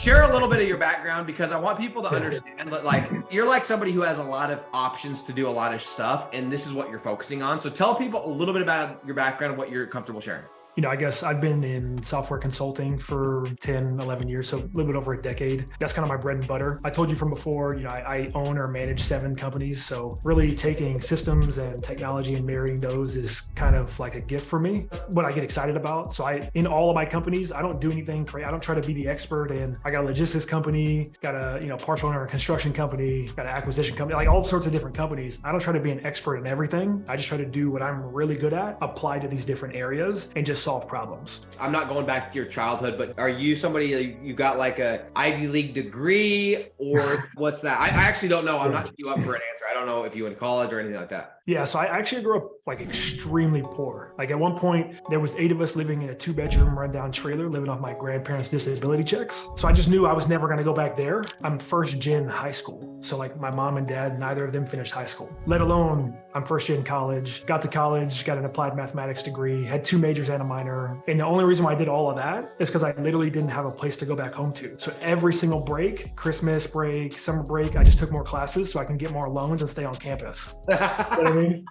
share a little bit of your background, because I want people to understand that like you're like somebody who has a lot of options to do a lot of stuff, and this is what you're focusing on. So tell people a little bit about your background and what you're comfortable sharing. I guess I've been in software consulting for 10, 11 years, so a little bit over a decade. That's kind of my bread and butter. I told you from before, I own or manage 7 companies. So really taking systems and technology and marrying those is kind of like a gift for me. It's what I get excited about. So in all of my companies, I don't do anything crazy. I don't try to be the expert in, I got a logistics company, got a partial owner construction company, got an acquisition company, like all sorts of different companies. I don't try to be an expert in everything. I just try to do what I'm really good at, apply to these different areas and just solve problems. I'm not going back to your childhood, but are you somebody, you got like a Ivy League degree or what's that? I actually don't know. I'm not setting you up for an answer. I don't know if you went to college or anything like that. Yeah, so I actually grew up like extremely poor. Like at one point, there was 8 of us living in a 2-bedroom rundown trailer, living off my grandparents' disability checks. So I just knew I was never gonna go back there. I'm first gen high school. So like my mom and dad, neither of them finished high school, let alone I'm first gen college. Got to college, got an applied mathematics degree, had 2 majors and a minor. And the only reason why I did all of that is because I literally didn't have a place to go back home to. So every single break, Christmas break, summer break, I just took more classes so I can get more loans and stay on campus. You know what I mean?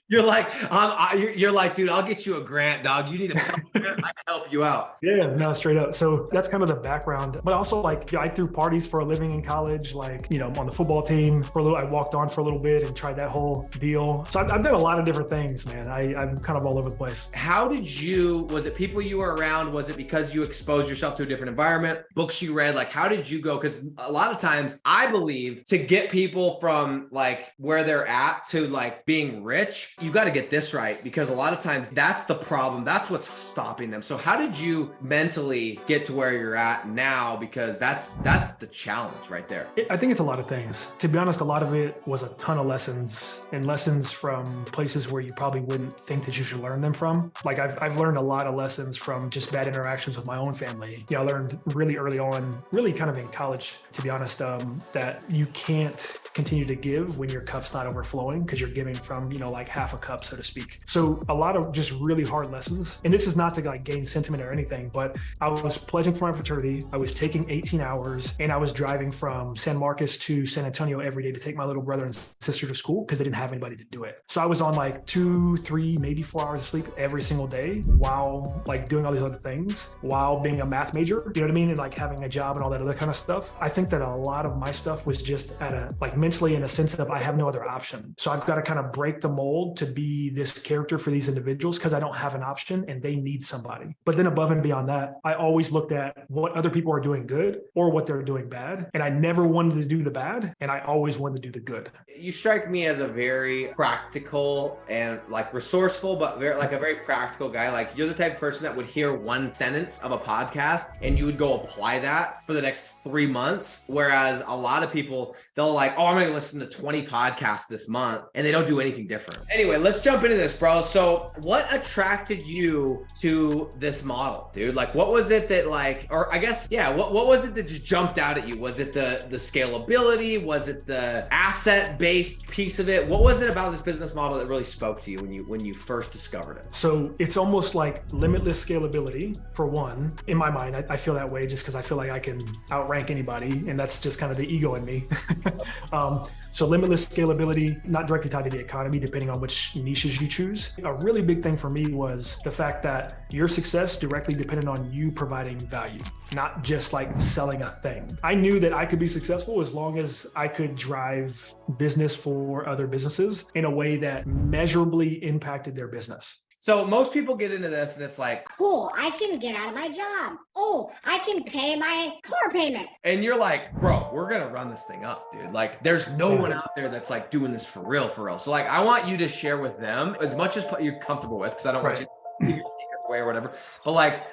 You're like, dude, I'll get you a grant, dog. You need a grant, I can help you out. Yeah, no, straight up. So that's kind of the background. But also like I threw parties for a living in college, like, on the football team for a little, I walked on for a little bit and tried that whole deal. So I've done a lot of different things, man. I'm kind of all over the place. How was it people you were around? Was it because you exposed yourself to a different environment? Books you read? Like, how did you go? Because a lot of times I believe to get people from like where they're at to like being rich, you got to get this right, because a lot of times that's the problem. That's what's stopping them. So how did you mentally get to where you're at now? Because that's the challenge right there. I think it's a lot of things. To be honest, a lot of it was a ton of lessons, and lessons from places where you probably wouldn't think that you should learn them from. Like I've learned a lot of lessons from just bad interactions with my own family. I learned really early on, really kind of in college, to be honest, that you can't continue to give when your cup's not overflowing, because you're giving from, like half a cup, so to speak. So a lot of just really hard lessons. And this is not to like gain sentiment or anything, but I was pledging for my fraternity. I was taking 18 hours and I was driving from San Marcos to San Antonio every day to take my little brother and sister to school because they didn't have anybody to do it. So I was on like 2, 3, maybe 4 hours of sleep every single day while like doing all these other things, while being a math major, you know what I mean? And like having a job and all that other kind of stuff. I think that a lot of my stuff was just at a, like mentally in a sense of I have no other option. So I've got to kind of break the mold to be this character for these individuals because I don't have an option and they need somebody. But then above and beyond that, I always looked at what other people are doing good or what they're doing bad. And I never wanted to do the bad, and I always wanted to do the good. You strike me as a very practical and like resourceful, but very practical guy. Like you're the type of person that would hear one sentence of a podcast and you would go apply that for the next 3 months. Whereas a lot of people, they'll like, oh, I'm going to listen to 20 podcasts this month, and they don't do anything different. Anyway, let's jump into this, bro. So what attracted you to this model, dude? Like, what was it that like, or I guess, yeah, what was it that just jumped out at you? Was it the scalability? Was it the asset-based piece of it? What was it about this business model that really spoke to you when you first discovered it? So it's almost like limitless scalability for one. In my mind, I feel that way just because I feel like I can outrank anybody, and that's just kind of the ego in me. So limitless scalability, not directly tied to the economy, depending on which niches you choose. A really big thing for me was the fact that your success directly depended on you providing value, not just like selling a thing. I knew that I could be successful as long as I could drive business for other businesses in a way that measurably impacted their business. So most people get into this and it's like, cool, I can get out of my job. Oh, I can pay my car payment. And you're like, bro, we're going to run this thing up, dude. Like there's no one out there that's like doing this for real. So like, I want you to share with them as much as you're comfortable with, because I don't want you to give your secrets away or whatever. But like,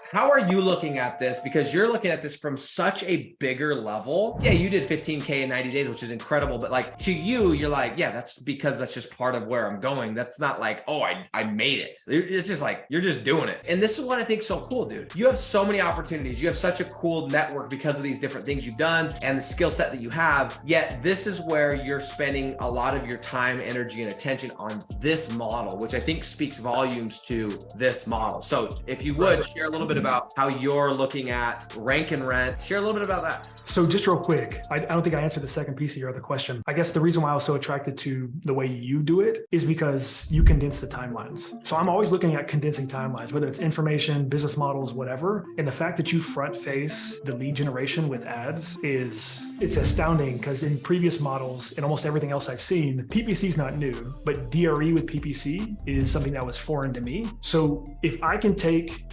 how are you looking at this? Because you're looking at this from such a bigger level. Yeah, you did 15K in 90 days, which is incredible. But like to you, you're like, yeah, that's because that's just part of where I'm going. That's not like, oh, I made it. It's just like, you're just doing it. And this is what I think is so cool, dude. You have so many opportunities. You have such a cool network because of these different things you've done and the skill set that you have. Yet this is where you're spending a lot of your time, energy, and attention on this model, which I think speaks volumes to this model. So if you would share a little bit bit about how you're looking at rank and rent. Share a little bit about that. So just real quick, I don't think I answered the second piece of your other question. I guess the reason why I was so attracted to the way you do it is because you condense the timelines. So I'm always looking at condensing timelines, whether it's information, business models, whatever. And the fact that you front face the lead generation with ads it's astounding, because in previous models and almost everything else I've seen, PPC is not new, but DRE with PPC is something that was foreign to me. So if I can take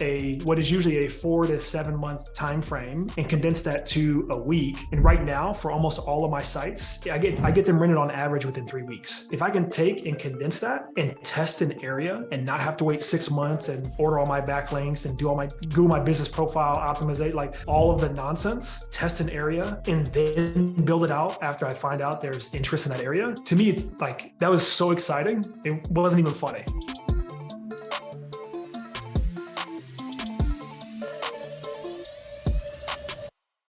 what is usually a 4 to 7 month time frame and condense that to a week, and right now for almost all of my sites, I get them rented on average within 3 weeks. If I can take and condense that and test an area and not have to wait 6 months and order all my backlinks and do all my Google My Business profile, optimize, like all of the nonsense, test an area and then build it out after I find out there's interest in that area. To me, it's like, that was so exciting. It wasn't even funny.